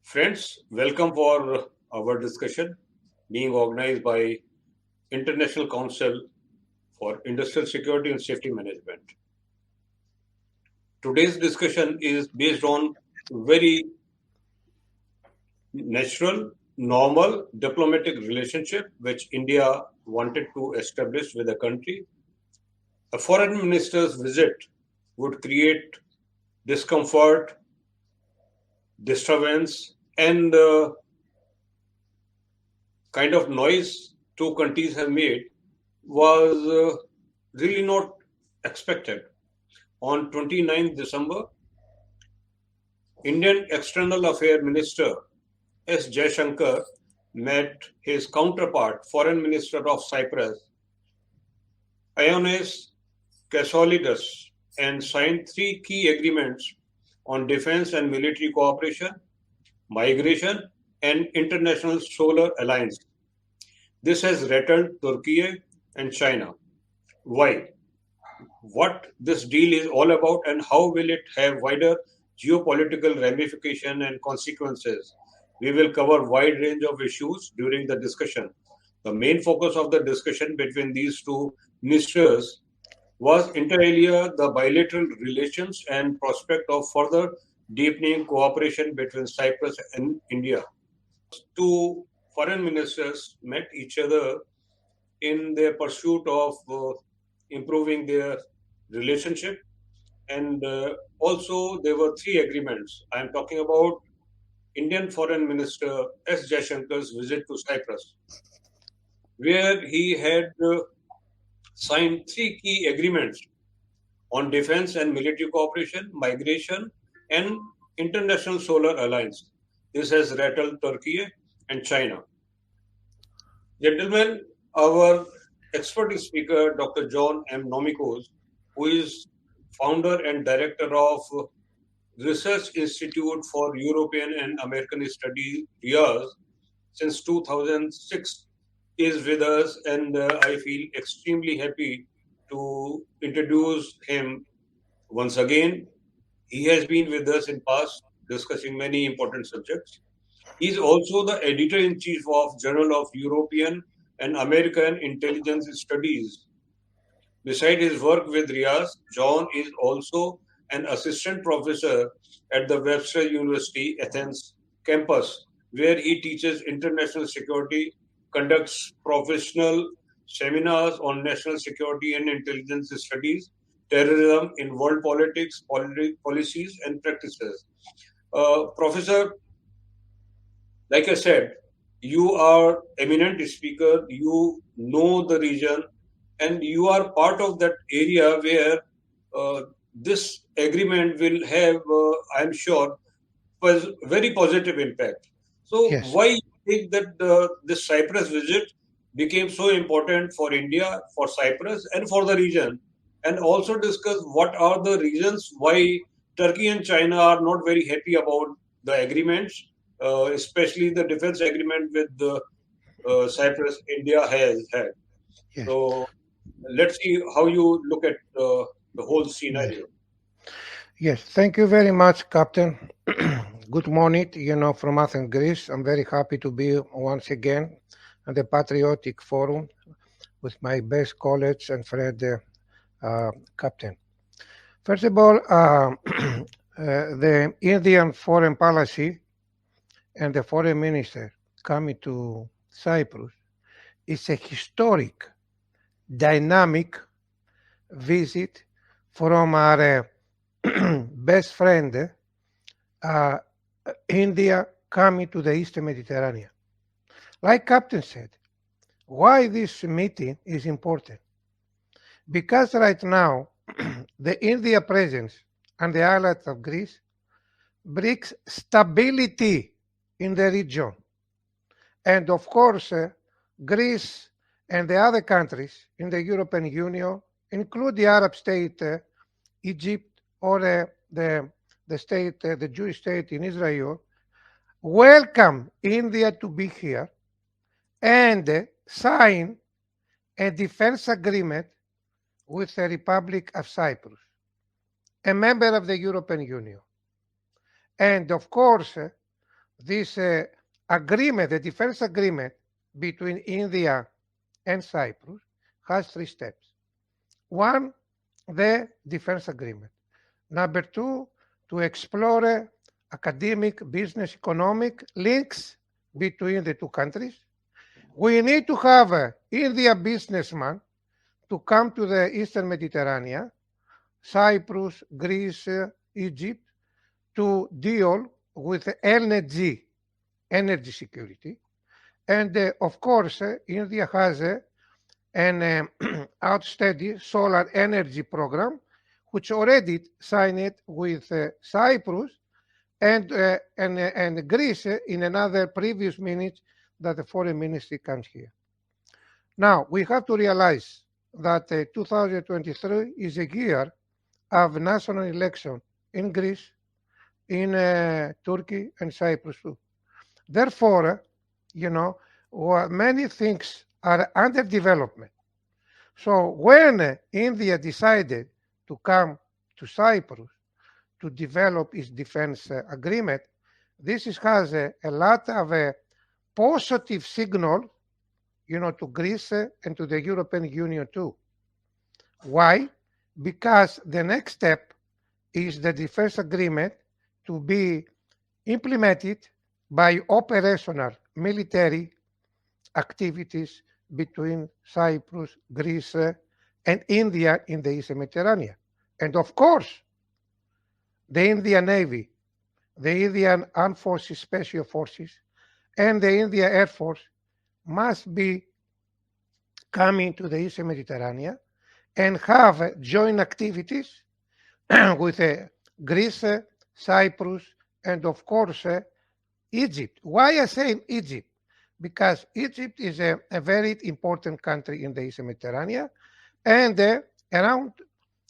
Friends, welcome for our discussion being organized by International Council for Industrial Security and Safety Management. Today's discussion is based on very natural, normal diplomatic relationship which India wanted to establish with a country. A foreign minister's visit would create discomfort, disturbance, and kind of noise two countries have made was really not expected. On 29th December, Indian External Affairs Minister S. Jaishankar met his counterpart, Foreign Minister of Cyprus, Ioannis Kasoulides, and signed three key agreements on defense and military cooperation, migration, and international solar alliance. This has rattled Turkey and China. Why? What this deal is all about and how will it have wider geopolitical ramification and consequences? We will cover a wide range of issues during the discussion. The main focus of the discussion between these two ministers was inter alia the bilateral relations and prospect of further deepening cooperation between Cyprus and India. Two foreign ministers met each other in their pursuit of improving their relationship, and also there were three agreements. I am talking about Indian Foreign Minister S. Jaishankar's visit to Cyprus, where he had signed three key agreements on defense and military cooperation, migration, and international solar alliance. This has rattled Turkey and China. Gentlemen, our expert speaker, Dr. John M. Nomikos, who is founder and director of Research Institute for European and American Studies, RIAS, since 2006, is with us, and I feel extremely happy to introduce him once again. He has been with us in past discussing many important subjects. He is also the editor-in-chief of Journal of European and American Intelligence Studies. Beside his work with RIAS, John is also an assistant professor at the Webster University Athens campus, where he teaches international security, conducts professional seminars on national security and intelligence studies, terrorism in world politics, policies, and practices. Professor, like I said, you are eminent speaker, you know the region, and you are part of that area where this agreement will have, I'm sure, very positive impact. So Yes. why you think that this Cyprus visit became so important for India, for Cyprus, and for the region? And also discuss what are the reasons why Turkey and China are not very happy about the agreements, especially the defense agreement with the Cyprus India has had. Yes. So let's see how you look at the whole Yes. scenario. Yes. Thank you very much, Captain. Good morning, from Athens, Greece. I'm very happy to be once again at the Patriotic Forum with my best colleagues and friend, Captain. First of all, the Indian foreign policy and the foreign minister coming to Cyprus is a historic, dynamic visit from our best friend, India coming to the Eastern Mediterranean. Like Captain said, why this meeting is important? Because right now, the India presence on the island of Greece brings stability in the region. And of course, Greece and the other countries in the European Union, include the Arab state, Egypt, or the Jewish state in Israel, welcome India to be here and sign a defense agreement with the Republic of Cyprus, a member of the European Union. And of course, this agreement, the defense agreement between India and Cyprus, has three steps. One, the defense agreement. Number two, to explore academic, business, economic links between the two countries. We need to have India businessman to come to the Eastern Mediterranean, Cyprus, Greece, Egypt, to deal with energy security. And of course, India has an outstanding solar energy program, which already signed it with Cyprus and Greece in another previous minute that the foreign ministry comes here. Now, we have to realize that 2023 is a year of national election in Greece, in Turkey, and Cyprus too. Therefore, many things are under development. So when India decided to come to Cyprus to develop its defense agreement, this has a lot of positive signal, to Greece and to the European Union too. Why? Because the next step is the defense agreement to be implemented by operational military activities between Cyprus, Greece, and India in the Eastern Mediterranean. And of course, the Indian Navy, the Indian Armed Forces, Special Forces, and the Indian Air Force must be coming to the Eastern Mediterranean and have joint activities with Greece, Cyprus, and of course, Egypt. Why I say Egypt? Because Egypt is a very important country in the Eastern Mediterranean, and around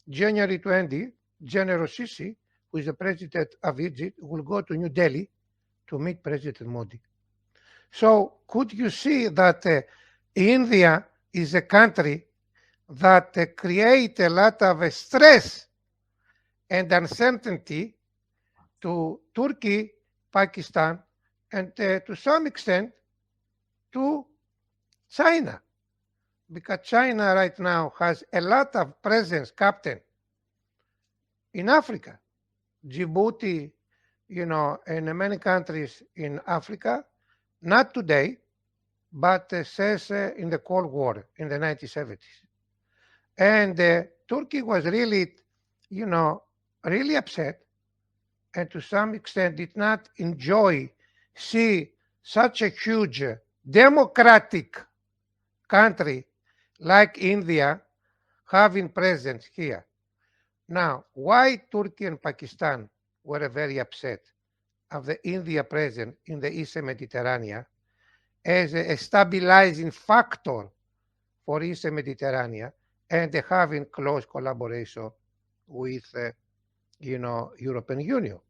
January 20, General Sisi, who is the president of Egypt, will go to New Delhi to meet President Modi. So could you see that India is a country that creates a lot of stress and uncertainty to Turkey, Pakistan, and to some extent to China, because China right now has a lot of presence, Captain, in Africa, Djibouti, and many countries in Africa, not today, but since in the Cold War in the 1970s. And Turkey was really, really upset, and to some extent did not enjoy see such a huge democratic country like India having presence here. Now, why Turkey and Pakistan were very upset of the India presence in the Eastern Mediterranean as a stabilizing factor for Eastern Mediterranean and having close collaboration with, European Union?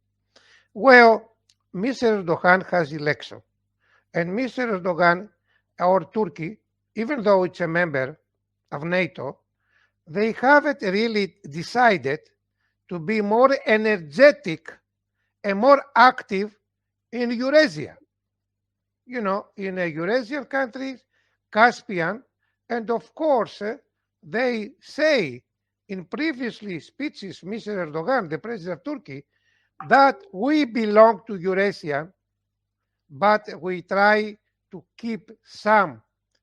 Well, Mr. Erdogan has election, and Mr. Erdogan or Turkey, even though it's a member of NATO, they haven't really decided to be more energetic and more active in Eurasia. In Eurasian countries, Caspian, and of course, they say in previously speeches, Mr. Erdogan, the president of Turkey, that we belong to Eurasia, but we try to keep some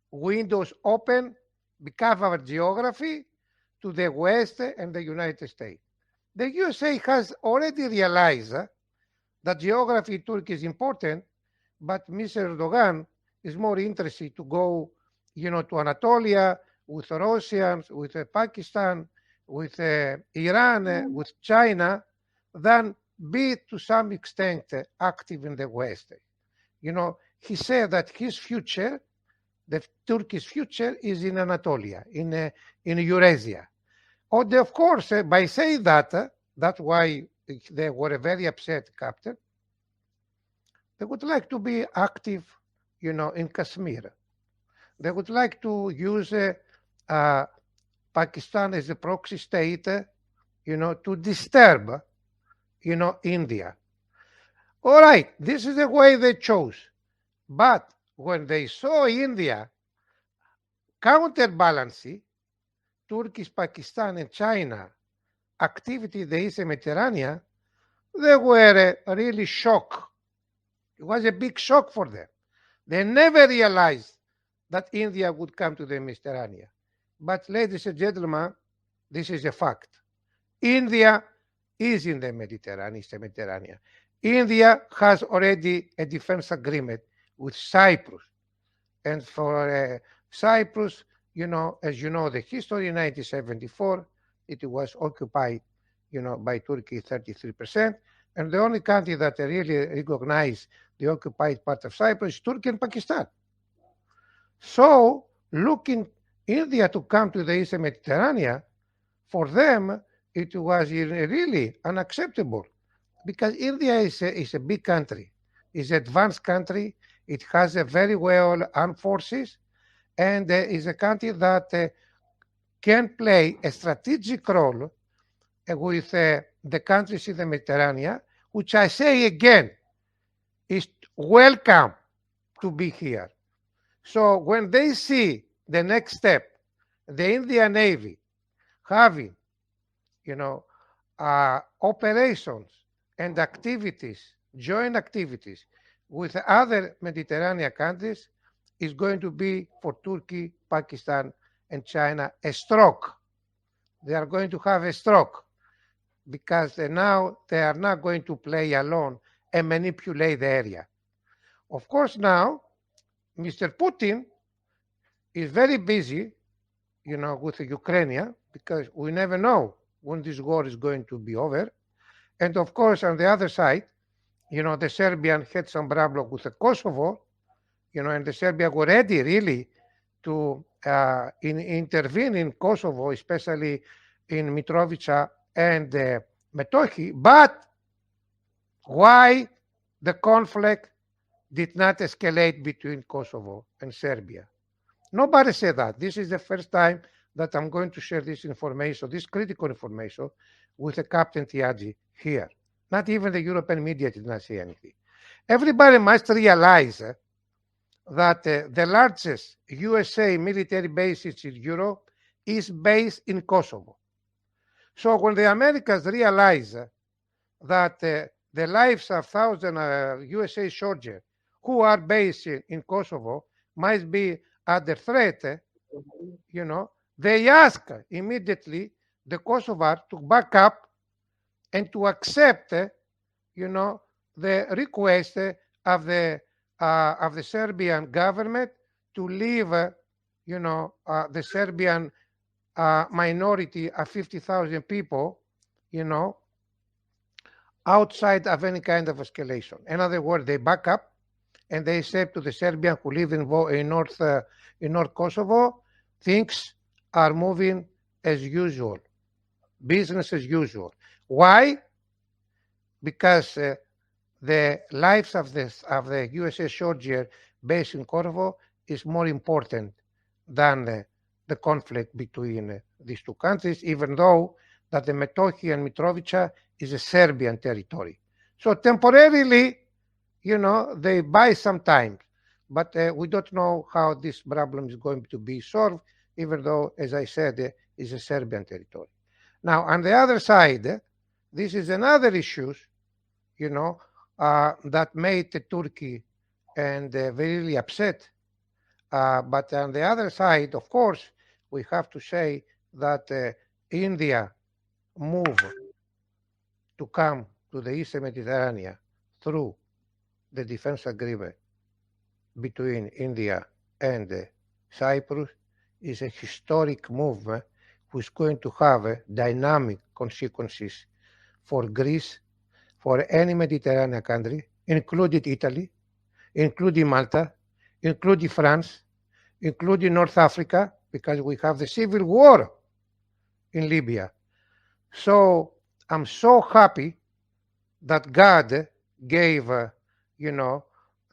windows open because of our geography to the West and the United States. The USA has already realized that geography in Turkey is important, but Mr. Erdogan is more interested to go, to Anatolia with the Russians, with Pakistan, with Iran, with China, than be to some extent active in the West. He said that his future, the Turkish future, is in Anatolia, in Eurasia. Of course, by saying that, that's why they were very upset, Captain. They would like to be active, in Kashmir. They would like to use Pakistan as a proxy state, to disturb, India. All right, this is the way they chose. But when they saw India counterbalancing Turkey, Pakistan, and China activity in the Eastern Mediterranean, they were really shocked. It was a big shock for them. They never realized that India would come to the Mediterranean. But, ladies and gentlemen, this is a fact. India is in the Mediterranean, Eastern Mediterranean. India has already a defense agreement with Cyprus. And for Cyprus, as you know, the history in 1974, it was occupied, by Turkey 33%. And the only country that really recognized the occupied part of Cyprus is Turkey and Pakistan. So, looking India to come to the Eastern Mediterranean, for them, it was really unacceptable because India is a big country, is an advanced country. It has a very well armed forces, and is a country that can play a strategic role with the countries in the Mediterranean, which I say again is welcome to be here. So when they see the next step, the Indian Navy having, operations and activities, joint activities with other Mediterranean countries, is going to be for Turkey, Pakistan, and China a stroke. They are going to have a stroke because now they are not going to play alone and manipulate the area. Of course, now Mr. Putin is very busy, with the Ukraine because we never know when this war is going to be over. And of course, on the other side, the Serbian had some problem with the Kosovo, and the Serbia were ready really to intervene in Kosovo, especially in Mitrovica and Metochi. But why the conflict did not escalate between Kosovo and Serbia? Nobody said that. This is the first time that I'm going to share this information, this critical information, with the Captain Tiagi here. Not even the European media did not say anything. Everybody must realize that the largest USA military base in Europe is based in Kosovo. So when the Americans realize that the lives of thousands of USA soldiers who are based in Kosovo might be under threat, they ask immediately the Kosovar to back up and to accept, the request of the Serbian government to leave, the Serbian minority of 50,000 people, outside of any kind of escalation. In other words, they back up and they say to the Serbians who live in North Kosovo, things are moving as usual, business as usual. Why? Because the lives of the USA soldier based in Kosovo is more important than the conflict between these two countries, even though that the Metochi and Mitrovica is a Serbian territory. So temporarily, they buy some time, but we don't know how this problem is going to be solved, even though, as I said, is a Serbian territory. Now, on the other side, this is another issue, that made Turkey and really upset. But on the other side, of course, we have to say that India moved to come to the Eastern Mediterranean through the defense agreement between India and Cyprus is a historic movement which is going to have dynamic consequences for Greece, for any Mediterranean country, including Italy, including Malta, including France, including North Africa, because we have the civil war in Libya. So I'm so happy that God gave,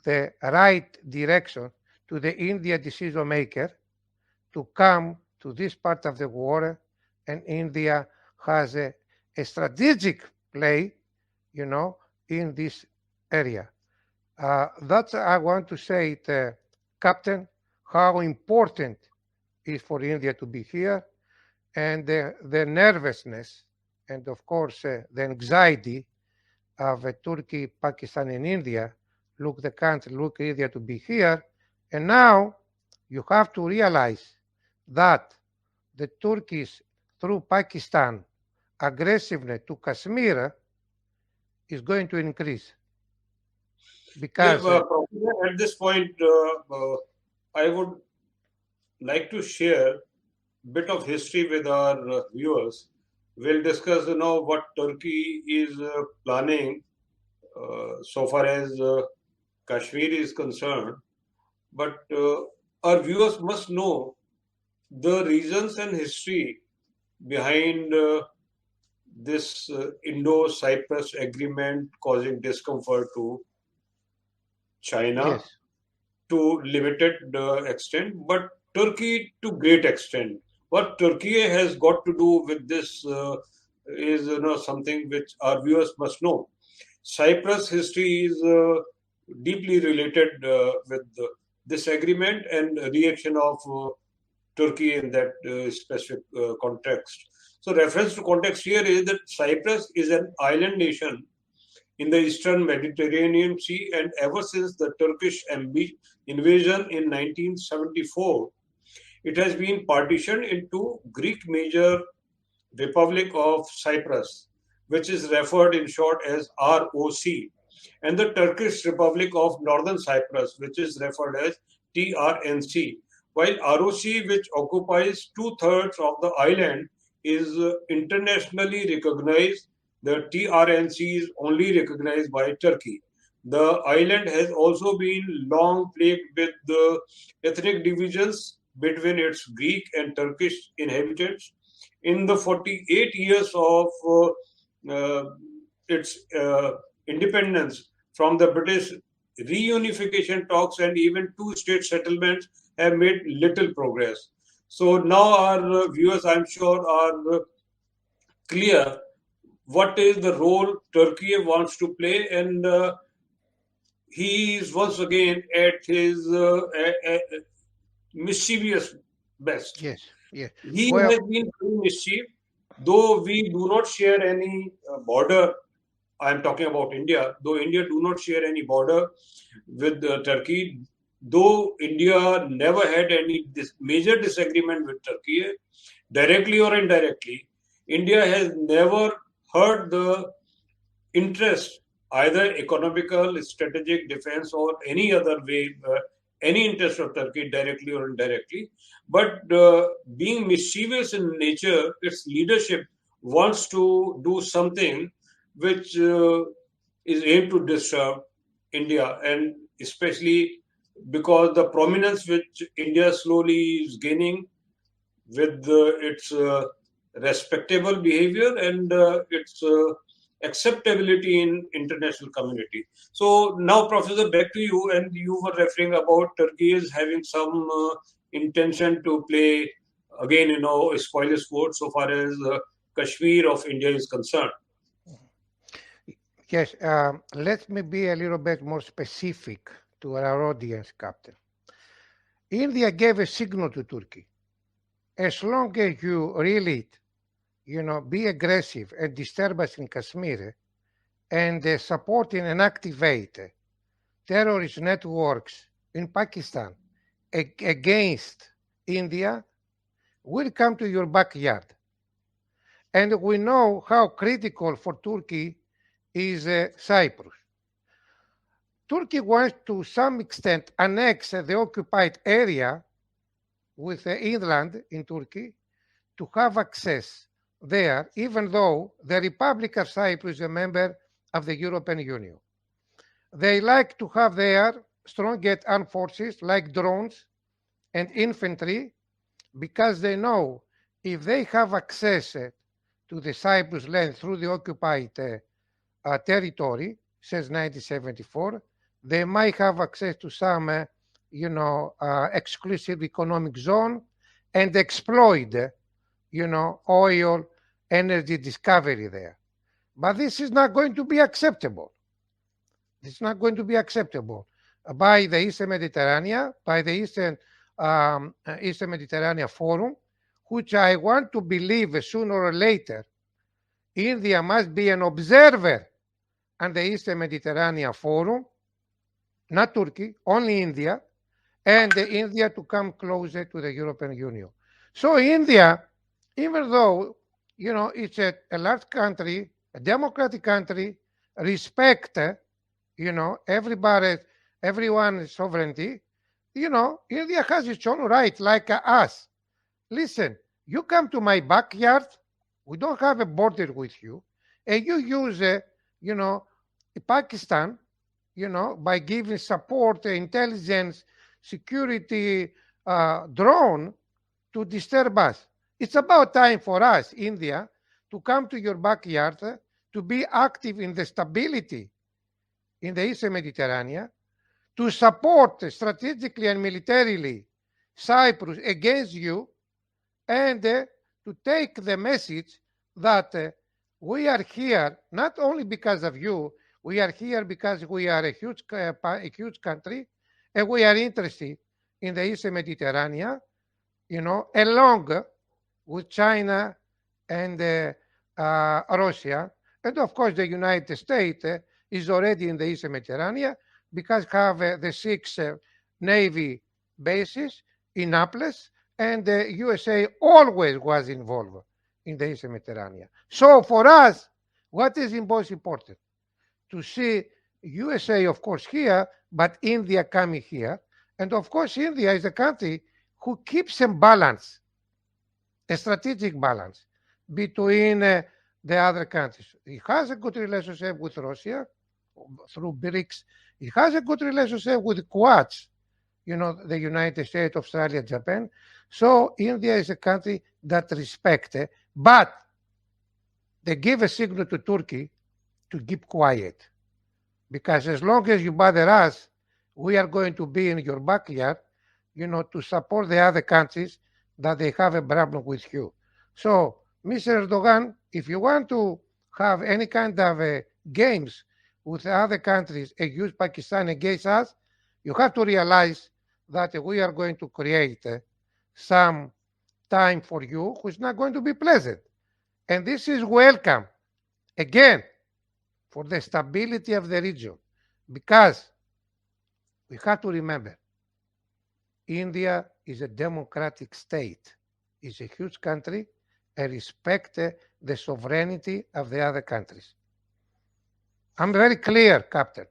the right direction to the India decision maker to come to this part of the war, and India has a strategic play, in this area. That's I want to say it, Captain, how important it is for India to be here, and the nervousness, and of course the anxiety of Turkey, Pakistan, and India. Look, the country, look India to be here, and now you have to realize that the Turkish, through Pakistan, aggressiveness to Kashmir is going to increase Yeah, because Professor, at this point, I would like to share a bit of history with our viewers. We'll discuss, what Turkey is planning so far as Kashmir is concerned. But our viewers must know the reasons and history behind this Indo-Cyprus agreement causing discomfort to China yes, to limited extent, but Turkey to great extent. What Turkey has got to do with this is something which our viewers must know. Cyprus history is deeply related with this agreement and reaction of Turkey in that specific context. So, reference to context here is that Cyprus is an island nation in the eastern Mediterranean Sea, and ever since the Turkish invasion in 1974, it has been partitioned into Greek major Republic of Cyprus, which is referred in short as ROC, and the Turkish Republic of Northern Cyprus, which is referred as TRNC. While ROC, which occupies two-thirds of the island, is internationally recognized, the TRNC is only recognized by Turkey. The island has also been long plagued with the ethnic divisions between its Greek and Turkish inhabitants. In the 48 years of uh, its independence from the British, reunification talks and even two-state settlements have made little progress. So now our viewers, I'm sure, are clear what is the role Turkey wants to play, and he is once again at his mischievous best. yes, yes. He Well, has been doing mischief, though we do not share any border. I'm talking about India, though India do not share any border with Turkey, though India never had any major disagreement with Turkey, directly or indirectly. India has never hurt the interest, either economical, strategic, defense, or any other way, any interest of Turkey directly or indirectly. But being mischievous in nature, its leadership wants to do something which is aimed to disturb India, and especially because the prominence which India slowly is gaining with its respectable behavior and its acceptability in international community. So now, Professor, back to you, and you were referring about Turkey is having some intention to play again, a spoiler sport so far as Kashmir of India is concerned. yes, let me be a little bit more specific to our audience, Captain. India gave a signal to Turkey. As long as you really, be aggressive and disturb us in Kashmir and supporting and activate terrorist networks in Pakistan against India, will come to your backyard. And we know how critical for Turkey is Cyprus. Turkey wants to some extent annex the occupied area with the inland in Turkey to have access there, even though the Republic of Cyprus is a member of the European Union. They like to have their strong armed forces like drones and infantry because they know if they have access to the Cyprus land through the occupied territory since 1974, they might have access to some, exclusive economic zone and exploit, oil energy discovery there. But this is not going to be acceptable. It's not going to be acceptable by the Eastern Mediterranean, by the Eastern Mediterranean Forum, which I want to believe sooner or later India must be an observer on the Eastern Mediterranean Forum, not Turkey, only India, and India to come closer to the European Union. So India, even though it's a large country, a democratic country, respect everybody, everyone's sovereignty. India has its own right, like us. Listen, you come to my backyard, we don't have a border with you, and you use, you know, Pakistan, by giving support, intelligence, security, drone to disturb us. It's about time for us, India, to come to your backyard, to be active in the stability in the Eastern Mediterranean, to support strategically and militarily Cyprus against you, and to take the message that we are here not only because of you, we are here because we are a huge country, and we are interested in the Eastern Mediterranean, along with China and Russia, and of course the United States is already in the Eastern Mediterranean because have the 6 Navy bases in Naples, and the USA always was involved in the Eastern Mediterranean. So for us, what is most important? To see USA, of course, here, but India coming here. And of course, India is a country who keeps a balance, a strategic balance between the other countries. It has a good relationship with Russia through BRICS. It has a good relationship with Quads, the United States, Australia, Japan. So India is a country that respects, but they give a signal to Turkey to keep quiet. Because as long as you bother us, we are going to be in your backyard, to support the other countries that they have a problem with you. So, Mr. Erdogan, if you want to have any kind of games with other countries and use Pakistan against us, you have to realize that we are going to create some time for you which is not going to be pleasant. And this is welcome, again, for the stability of the region. Because we have to remember, India is a democratic state. It's a huge country and respect the sovereignty of the other countries. I'm very clear, Captain.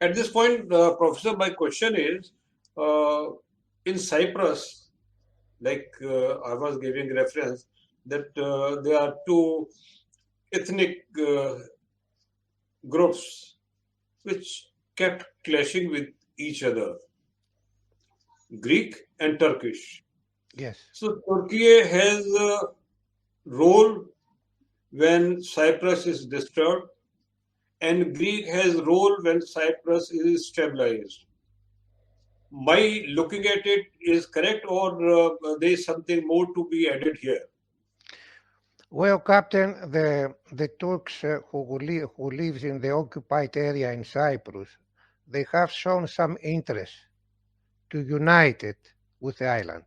At this point, Professor, my question is, in Cyprus, like I was giving reference, that there are two ethnic groups which kept clashing with each other, Greek and Turkish. Yes. So Turkey has a role when Cyprus is disturbed, and Greek has role when Cyprus is stabilized. My looking at it is correct, or there is something more to be added here? Well, Captain, the Turks who lives in the occupied area in Cyprus, they have shown some interest to unite it with the island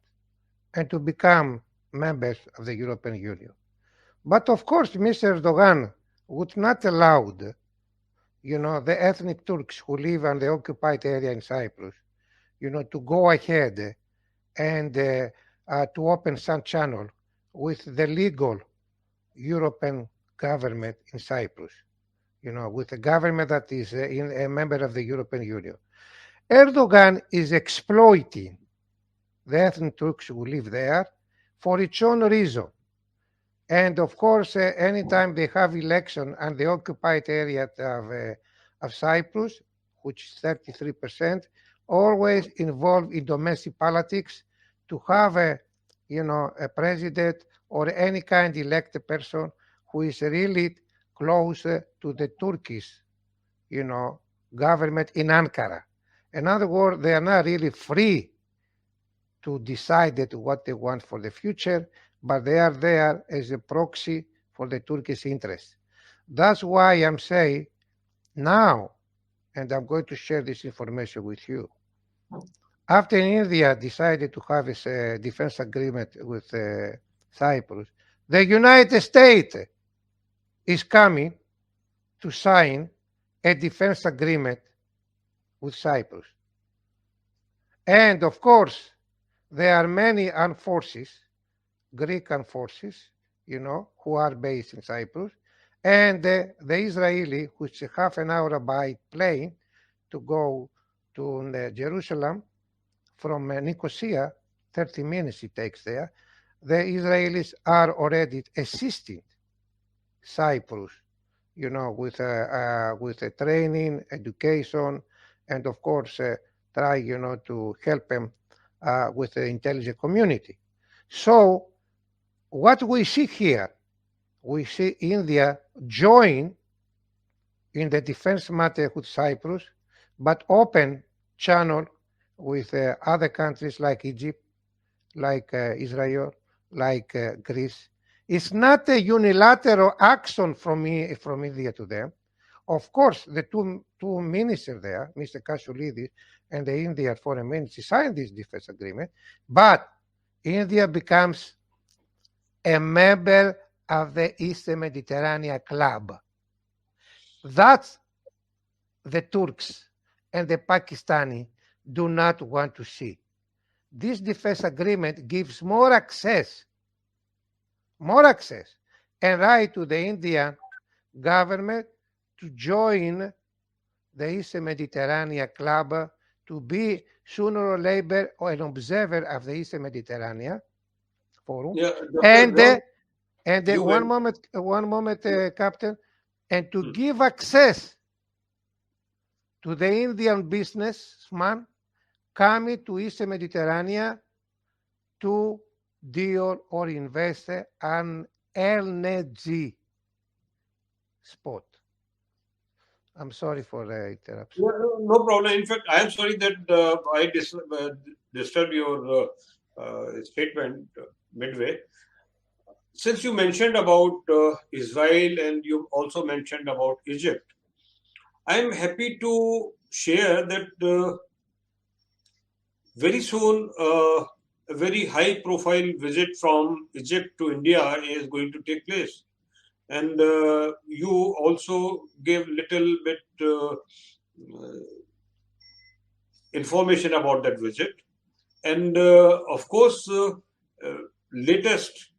and to become members of the European Union. But of course, Mr. Erdogan would not allow the ethnic Turks who live on the occupied area in Cyprus, to go ahead and to open some channel with the legal European government in Cyprus, with a government that is a member of the European Union. Erdogan is exploiting the ethnic Turks who live there for its own reason. And of course, anytime they have election on the occupied area of Cyprus, which is 33%, always involved in domestic politics to have a president or any kind elected person who is really close to the Turkish, government in Ankara. In other words, they are not really free to decide what they want for the future, but they are there as a proxy for the Turkish interest. That's why I'm saying Now, and I'm going to share this information with you, after India decided to have a defense agreement with Cyprus, the United States is coming to sign a defense agreement with Cyprus. And of course, there are many armed forces, Greek armed forces, who are based in Cyprus, and the Israeli, which is half an hour by plane to go to Jerusalem from Nicosia, 30 minutes it takes there. The Israelis are already assisting Cyprus, with training, education, and of course try, to help them with the intelligence community. So what we see here, we see India join in the defense matter with Cyprus, but open channel with other countries like Egypt, like Israel, like Greece. It's not a unilateral action from India to them. Of course, the two ministers there, Mr. Kashoulidis and the Indian foreign minister, signed this defense agreement, but India becomes a member of the Eastern Mediterranean Club. That's the Turks and the Pakistani do not want to see. This defense agreement gives more access, and right to the Indian government to join the Eastern Mediterranean Club, to be sooner or later an observer of the Eastern Mediterranean Forum. Yeah, And Dr. John, one moment, Captain, and to give access to the Indian businessman coming to Eastern Mediterranean to deal or invest on LNG spot. I'm sorry for the interruption. no problem. In fact, I am sorry that I disturbed your statement midway. Since you mentioned about Israel and you also mentioned about Egypt, I am happy to share that very soon a very high profile visit from Egypt to India is going to take place. And you also gave little bit information about that visit. And of course, latest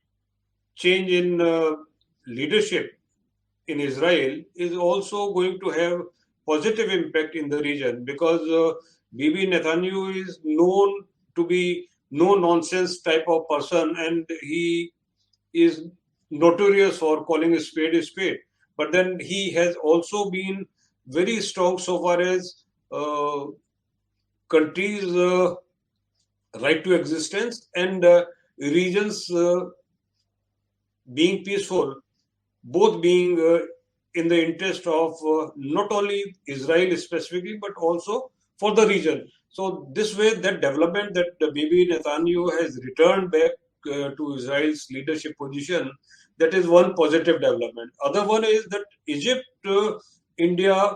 change in leadership in Israel is also going to have positive impact in the region, because Bibi Netanyahu is known to be no nonsense type of person, and he is notorious for calling a spade a spade. But then he has also been very strong so far as countries' right to existence and regions being peaceful, both being in the interest of not only Israel specifically, but also for the region. So this way, that development that Bibi Netanyahu has returned back to Israel's leadership position, that is one positive development. Other one is that Egypt, India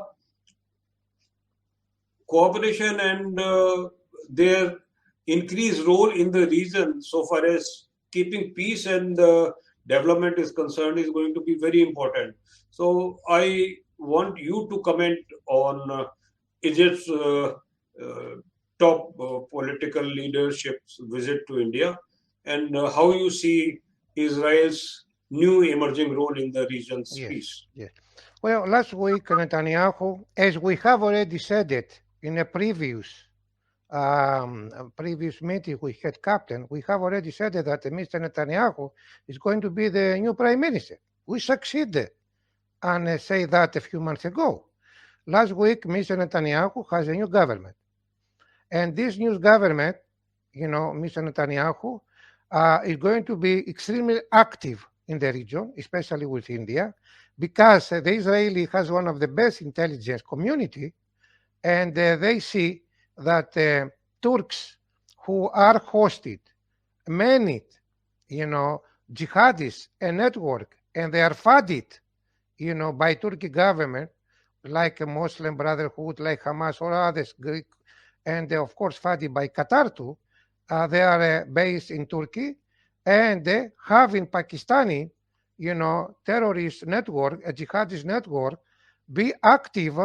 cooperation and their increased role in the region so far as keeping peace and development is concerned is going to be very important. So I want you to comment on Egypt's top political leadership's visit to India, and how you see Israel's new emerging role in the region's peace. Yes. Well, last week, Netanyahu, as we have already said it in a previous meeting we had, Captain, we have already said that Mr. Netanyahu is going to be the new prime minister. We succeeded and say that a few months ago. Last week, Mr. Netanyahu has a new government. And this new government, Mr. Netanyahu, is going to be extremely active in the region, especially with India, because the Israeli has one of the best intelligence community, and they see that Turks who are hosted, many, jihadists, a network, and they are funded, by Turkey government, like a Muslim Brotherhood, like Hamas or others, Greek, and of course funded by Qatar too. They are based in Turkey, and having Pakistani, terrorist network, a jihadist network, be active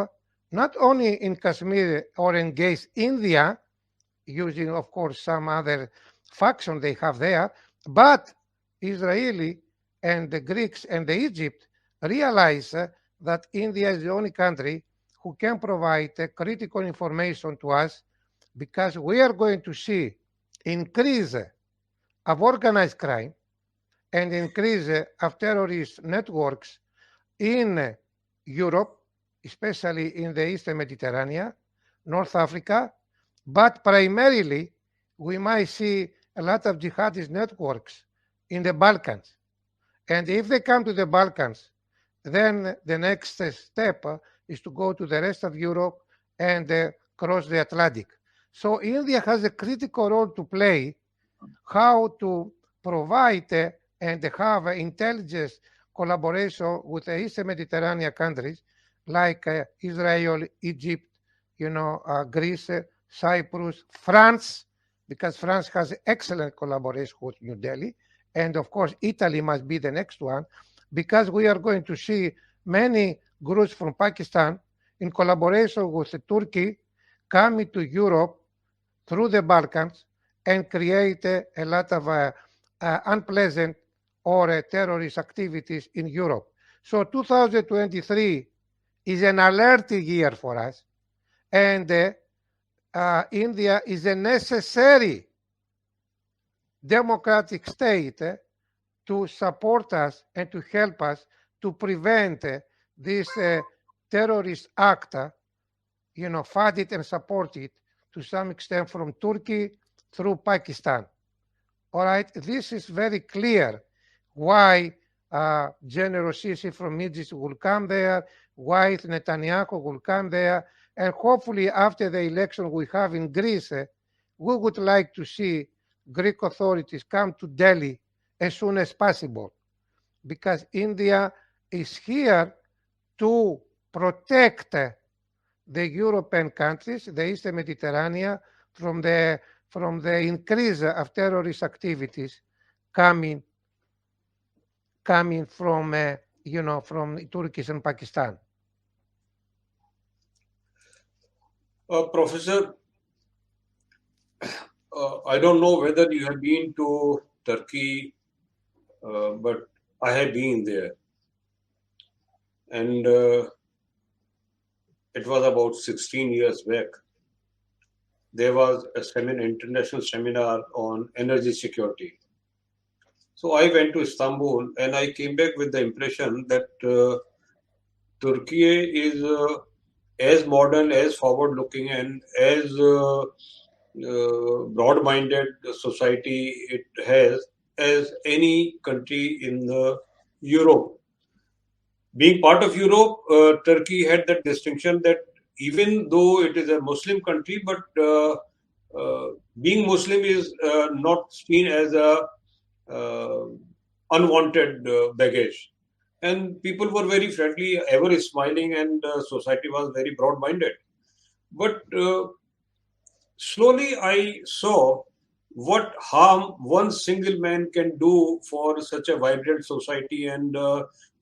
not only in Kashmir or engage India, using, of course, some other faction they have there, but Israeli and the Greeks and the Egypt realize that India is the only country who can provide critical information to us, because we are going to see increase of organized crime and increase of terrorist networks in Europe, especially in the Eastern Mediterranean, North Africa, but primarily we might see a lot of jihadist networks in the Balkans. And if they come to the Balkans, then the next step is to go to the rest of Europe and cross the Atlantic. So India has a critical role to play, how to provide and have intelligence collaboration with the Eastern Mediterranean countries like Israel, Egypt, Greece, Cyprus, France, because France has excellent collaboration with New Delhi. And of course, Italy must be the next one, because we are going to see many groups from Pakistan in collaboration with Turkey coming to Europe through the Balkans and create a lot of unpleasant or terrorist activities in Europe. So 2023 is an alert year for us, and India is a necessary democratic state to support us and to help us to prevent this terrorist act, funded and supported to some extent from Turkey through Pakistan. All right, this is very clear why General Sisi from Egypt will come there, why Netanyahu will come there, and hopefully after the election we have in Greece, we would like to see Greek authorities come to Delhi as soon as possible, because India is here to protect the European countries, the Eastern Mediterranean, from the increase of terrorist activities coming from from Turkey and Pakistan. Professor, I don't know whether you have been to Turkey, but I have been there. And it was about 16 years back. There was a international seminar on energy security. So I went to Istanbul and I came back with the impression that Turkey is as modern, as forward-looking, and as broad-minded society it has as any country in the Europe. Being part of Europe, Turkey had that distinction that even though it is a Muslim country, but being Muslim is not seen as a uh, unwanted baggage. And people were very friendly, ever smiling, and society was very broad-minded. But slowly I saw what harm one single man can do for such a vibrant society and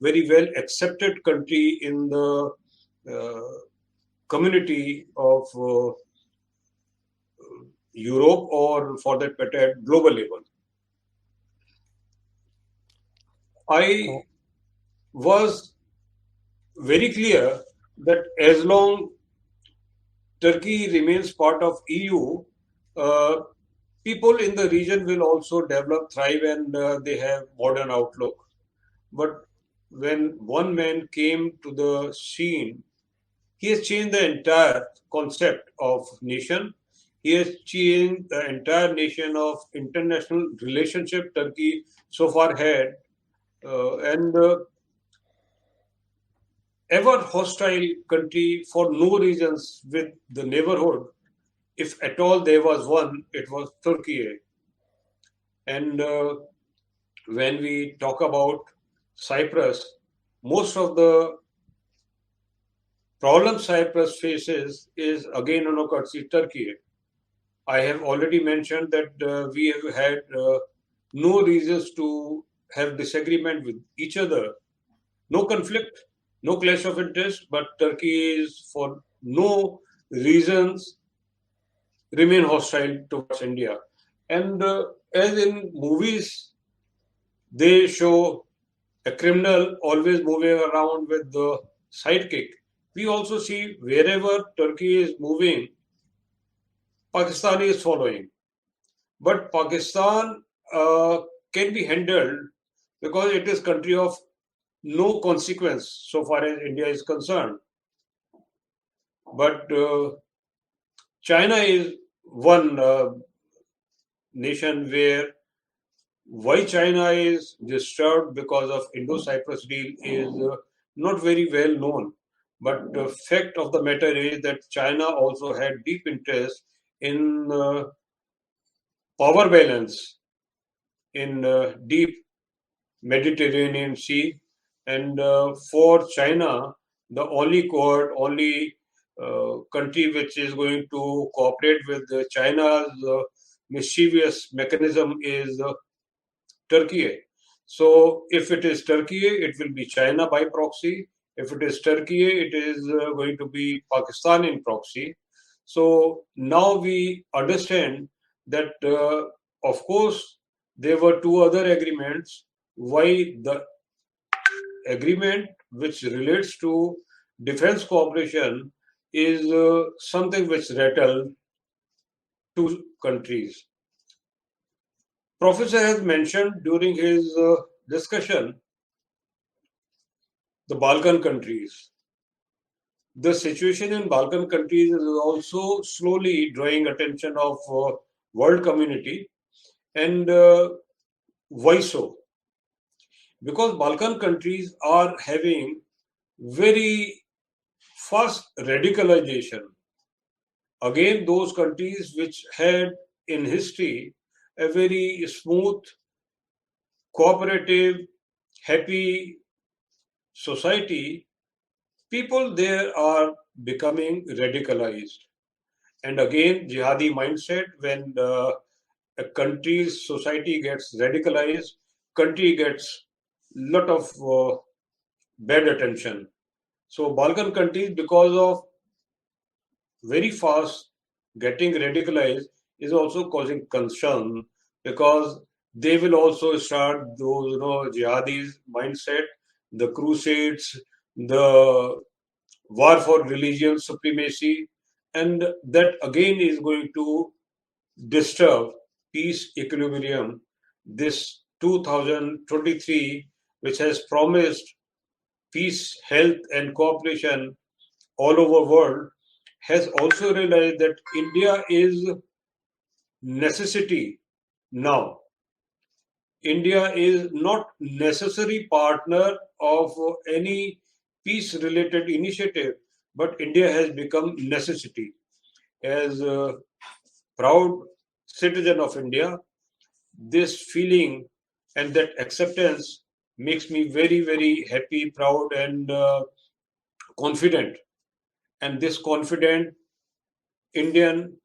very well accepted country in the uh, community of Europe, or for that matter, at global level. I was very clear that as long Turkey remains part of EU, uh, people in the region will also develop, thrive, and they have modern outlook. But when one man came to the scene, he has changed the entire concept of nation. He has changed the entire nation of international relationship Turkey so far had, and ever hostile country for no reasons with the neighborhood. If at all there was one, it was Turkey. And when we talk about Cyprus, most of the problem Cyprus faces is again on courtesy Turkey. I have already mentioned that we have had no reasons to have disagreement with each other, no conflict, no clash of interest, but Turkey is for no reasons remain hostile towards India. And as in movies, they show a criminal always moving around with the sidekick. We also see wherever Turkey is moving, Pakistan is following. But Pakistan can be handled because it is country of no consequence so far as India is concerned. But China is one nation where why China is disturbed because of Indo-Cyprus deal is not very well known. But the fact of the matter is that China also had deep interest in power balance in deep Mediterranean Sea. And for China, the only country which is going to cooperate with China's mischievous mechanism is Turkey. So if it is Turkey, it will be China by proxy. If it is Turkey, it is going to be Pakistan in proxy. So now we understand that, of course, there were two other agreements. Why the agreement which relates to defense cooperation is something which rattled two countries. Professor has mentioned during his discussion the Balkan countries. The situation in Balkan countries is also slowly drawing attention of world community. And why so? Because Balkan countries are having very fast radicalization. Again, those countries which had in history a very smooth, cooperative, happy society, people there are becoming radicalized. And again, jihadi mindset, when a country's society gets radicalized, country gets lot of bad attention. So Balkan countries, because of very fast getting radicalized, is also causing concern because they will also start those jihadis mindset, the crusades, the war for religion supremacy, and that again is going to disturb peace equilibrium. This 2023, which has promised peace, health, and cooperation all over world, has also realized that India is necessity now. India is not necessary partner of any peace related initiative, but India has become necessity. As a proud citizen of India, this feeling and that acceptance makes me very, very happy, proud, and confident. And this confident Indian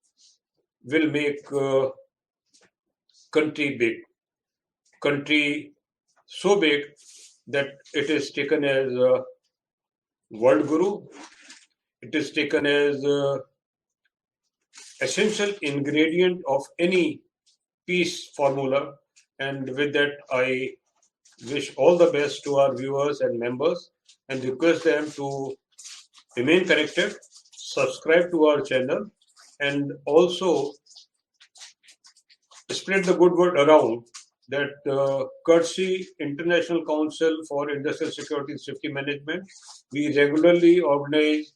will make country big. Country so big that it is taken as a world guru. It is taken as essential ingredient of any peace formula. And with that, I wish all the best to our viewers and members and request them to remain connected, subscribe to our channel, and also spread the good word around that courtesy International Council for Industrial Security and Safety Management, we regularly organize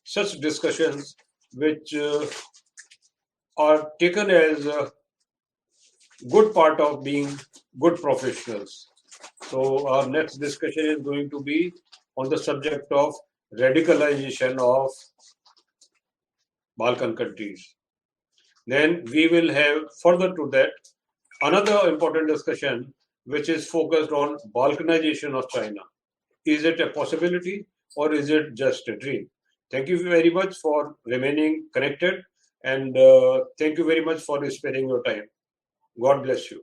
such discussions which are taken as a good part of being good professionals. So our next discussion is going to be on the subject of radicalization of Balkan countries. Then we will have further to that another important discussion which is focused on balkanization of China. Is it a possibility or is it just a dream? Thank you very much for remaining connected, and thank you very much for sparing your time. God bless you.